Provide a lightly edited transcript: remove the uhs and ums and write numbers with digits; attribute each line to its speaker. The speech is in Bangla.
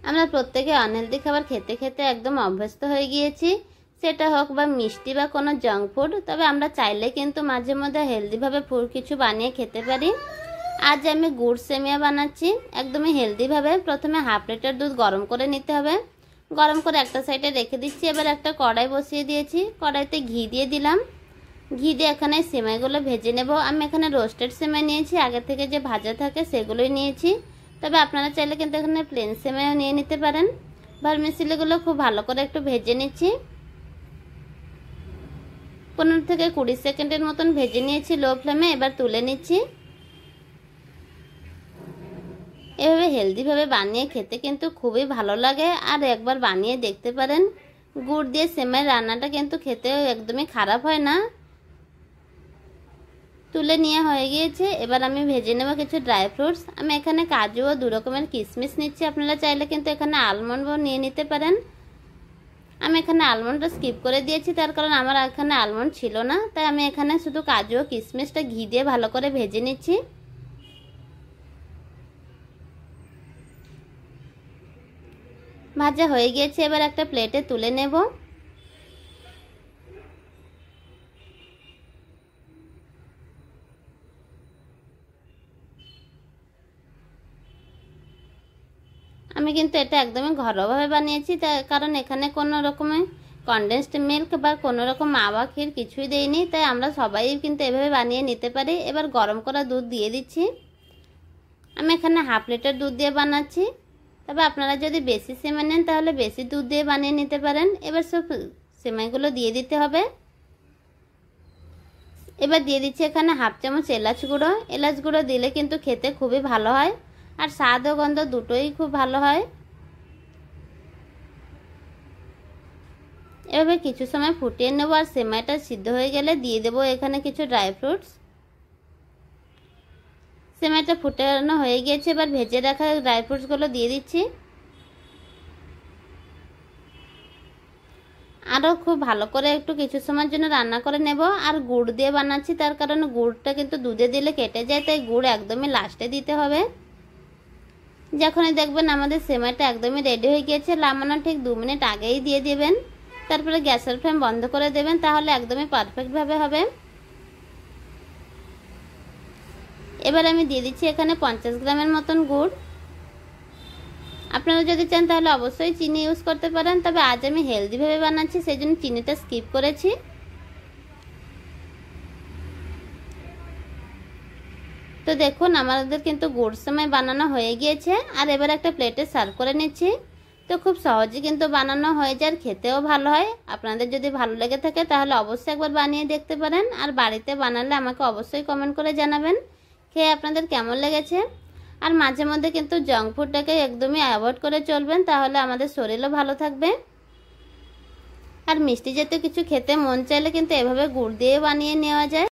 Speaker 1: আমরা প্রত্যেকে আনহেলদি খাবার খেতে খেতে একদম অভ্যস্ত হয়ে গিয়েছি, সেটা হোক বা মিষ্টি বা কোনো জাঙ্ক ফুড। তবে আমরা চাইলে কিন্তু মাঝে মধ্যে হেলদিভাবে কিছু বানিয়ে খেতে পারি। আজ আমি গুড় সেমিয়া বানাচ্ছি একদমই হেলদিভাবে। প্রথমে হাফ লিটার দুধ গরম করে নিতে হবে। গরম করে একটা সাইডে রেখে দিচ্ছি। এবার একটা কড়াই বসিয়ে দিয়েছি, কড়াইতে ঘি দিয়ে দিলাম। ঘি দিয়ে এখানে সেমাইগুলো ভেজে নেব। আমি এখানে রোস্টেড সেমাই নিয়েছি, আগে থেকে যে ভাজা থাকে সেগুলোই নিয়েছি। তবে আপনারা চাইলে কিন্তু এখানে প্লেন সেমাইও নিয়ে নিতে পারেন। ভার্মিসেলিগুলো খুব ভালো করে একটু ভেজে নিচ্ছি। 15 থেকে 20 সেকেন্ডের মতন ভেজে নিয়েছি লো ফ্লেমে। এবার তুলে নিচ্ছি। এভাবে হেলদিভাবে বানিয়ে খেতে কিন্তু খুবই ভালো লাগে, আর একবার বানিয়ে দেখতে পারেন। গুড় দিয়ে সেমাই রান্নাটা কিন্তু খেতেও একদমই খারাপ হয় না। তুলে নিয়ে হয়ে গিয়েছে। এবার আমি ভেজে নেব কিছু ড্রাই ফ্রুটস। আমি এখানে কাজু ও 2 রকমের কিশমিশ নিচ্ছি। আপনারা চাইলে কিন্তু এখানে আলমন্ডও নিয়ে নিতে পারেন। আমি এখানে আলমন্ডটা স্কিপ করে দিয়েছি, তার কারণ আমার এখানে আলমন্ড ছিল না। তাই আমি এখানে শুধু কাজু ও কিশমিশটা ঘি দিয়ে ভালো করে ভেজে নিচ্ছি। ভাজা হয়ে গিয়েছে, এবার একটা প্লেটে তুলে নেব। আমি কিন্তু এটা একদমই ঘরোয়াভাবে বানিয়েছি, কারণ এখানে কোনো রকমের কনডেন্সড মিল্ক বা কোনো রকম মাওয়া ক্ষীর কিছুই দেইনি। তাই আমরা সবাই কিন্তু এভাবে বানিয়ে নিতে পারি। এবার গরম করা দুধ দিয়ে দিচ্ছি। আমি এখানে হাফ লিটার দুধ দিয়ে বানাচ্ছি। তবে আপনারা যদি বেশি সেমাই নেন তাহলে বেশি দুধ দিয়ে বানিয়ে নিতে পারেন। এবার সব সেমাইগুলো দিয়ে দিতে হবে। এবার দিয়ে দিচ্ছি এখানে হাফ চামচ এলাচ গুঁড়ো। এলাচ গুঁড়ো দিলে কিন্তু খেতে খুবই ভালো হয়, আর স্বাদ ও গন্ধ দুটোই খুব ভালো হয়। এভাবে কিছু সময় ফুটিয়ে নেব, আর সেমাইটা সিদ্ধ হয়ে গেলে দিয়ে দেবো এখানে কিছু ড্রাই ফ্রুটস। সেমাইটা ফুটানো হয়ে গিয়েছে, এবার ভেজে রাখা ড্রাই ফ্রুটসগুলো দিয়ে দিচ্ছি। আরও খুব ভালো করে একটু কিছু সময়ের জন্য রান্না করে নেব। আর গুড় দিয়ে বানাচ্ছি, তার কারণে গুড়টা কিন্তু দুধে দিলে কেটে যায়, তাই গুড় একদমই লাস্টে দিতে হবে। যখনই দেখবেন আমাদের সেমাইটা একদমই রেডি হয়ে গিয়েছে, নামানোর ঠিক 2 মিনিট আগেই দিয়ে দেবেন। তারপরে গ্যাসের ফ্লেম বন্ধ করে দেবেন, তাহলে একদমই পারফেক্টভাবে হবে। এবার আমি দিয়ে দিচ্ছি এখানে 50 গ্রামের মতন গুড়। আপনারা যদি চান তাহলে অবশ্যই চিনি ইউজ করতে পারেন, তবে আজ আমি হেলদিভাবে বানাচ্ছি সেই জন্য চিনিটা স্কিপ করেছি। তো দেখুন আমাদের কিন্তু গুড় সেমাই বানানো হয়ে গিয়েছে। আর এবার একটা প্লেটে সার্ভ করে নিচ্ছি। তো খুব সহজে কিন্তু বানানো হয়ে যায়, খেতেও ভালো হয়। আপনাদের যদি ভালো লেগে থাকে তাহলে অবশ্যই একবার বানিয়ে দেখতে পারেন, আর বাড়িতে বানালে আমাকে অবশ্যই কমেন্ট করে জানাবেন খেয়ে আপনাদের কেমন লেগেছে। আর মাঝে মধ্যে কিন্তু জাঙ্ক ফুডটাকে একদমই অ্যাভয়েড করে চলবেন, তাহলে আমাদের শরীরও ভালো থাকবে। আর মিষ্টি জাতীয় কিছু খেতে মন চাইলে কিন্তু এভাবে গুড় দিয়ে বানিয়ে নেওয়া যায়।